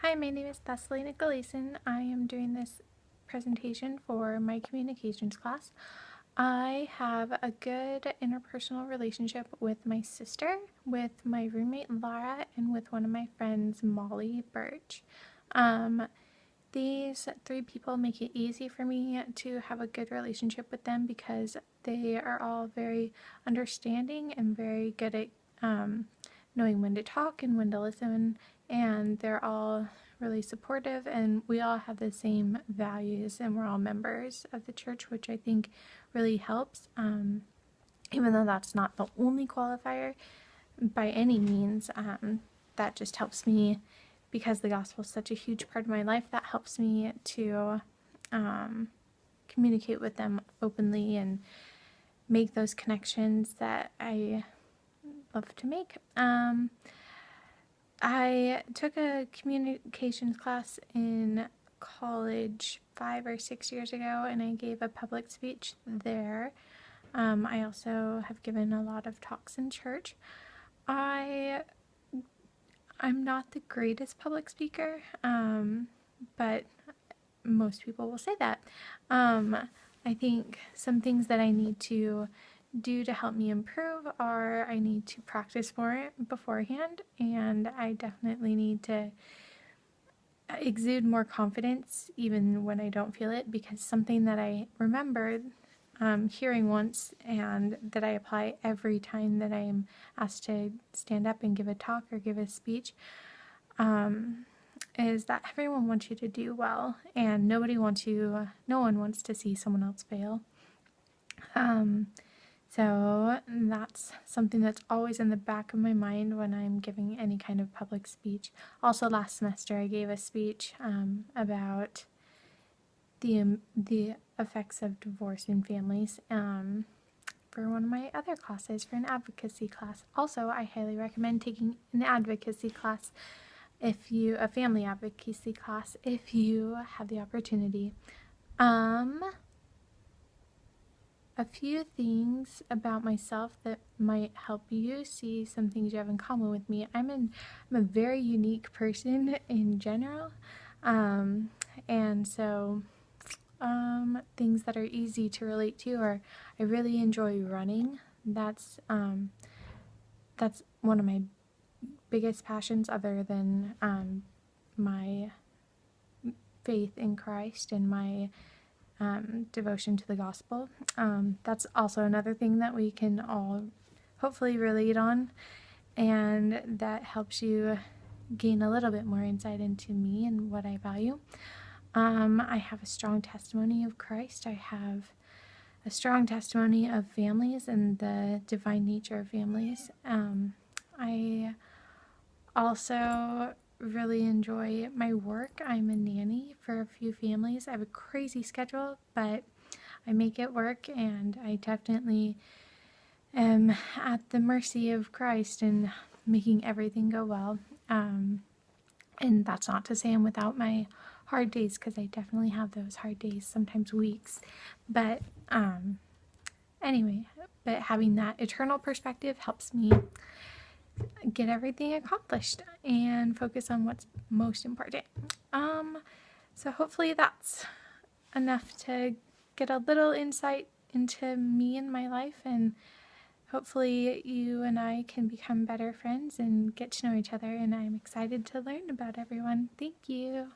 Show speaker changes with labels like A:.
A: Hi, my name is Thessalina Gleason. I am doing this presentation for my communications class. I have a good interpersonal relationship with my sister, with my roommate Laura, and with one of my friends, Molly Birch. These three people make it easy for me to have a good relationship with them because they are all very understanding and very good at knowing when to talk and when to listen, and they're all really supportive, and we all have the same values, and we're all members of the church, which I think really helps. Even though that's not the only qualifier by any means, that just helps me because the gospel is such a huge part of my life. That helps me to communicate with them openly and make those connections that I love to make. I took a communications class in college 5 or 6 years ago, and I gave a public speech there. I also have given a lot of talks in church. I'm not the greatest public speaker, but most people will say that. I think some things that I need to do to help me improve are I need to practice more beforehand, and I definitely need to exude more confidence even when I don't feel it, because something that I remembered hearing once and that I apply every time that I am asked to stand up and give a talk or give a speech is that everyone wants you to do well, and no one wants to see someone else fail. So that's something that's always in the back of my mind when I'm giving any kind of public speech. Also, last semester I gave a speech about the effects of divorce in families for one of my other classes, for an advocacy class. Also, I highly recommend taking an advocacy class, a family advocacy class, if you have the opportunity. A few things about myself that might help you see some things you have in common with me. I'm a very unique person in general, and so things that are easy to relate to are I really enjoy running. That's one of my biggest passions, other than my faith in Christ and my devotion to the gospel. That's also another thing that we can all hopefully relate on, and that helps you gain a little bit more insight into me and what I value. I have a strong testimony of Christ. I have a strong testimony of families and the divine nature of families. I also really enjoy my work. I'm a nanny for a few families. I have a crazy schedule, but I make it work, and I definitely am at the mercy of Christ and making everything go well. And that's not to say I'm without my hard days, because I definitely have those hard days, sometimes weeks. But anyway, but having that eternal perspective helps me get everything accomplished and focus on what's most important. So hopefully that's enough to get a little insight into me and my life, and hopefully you and I can become better friends and get to know each other, and I'm excited to learn about everyone. Thank you.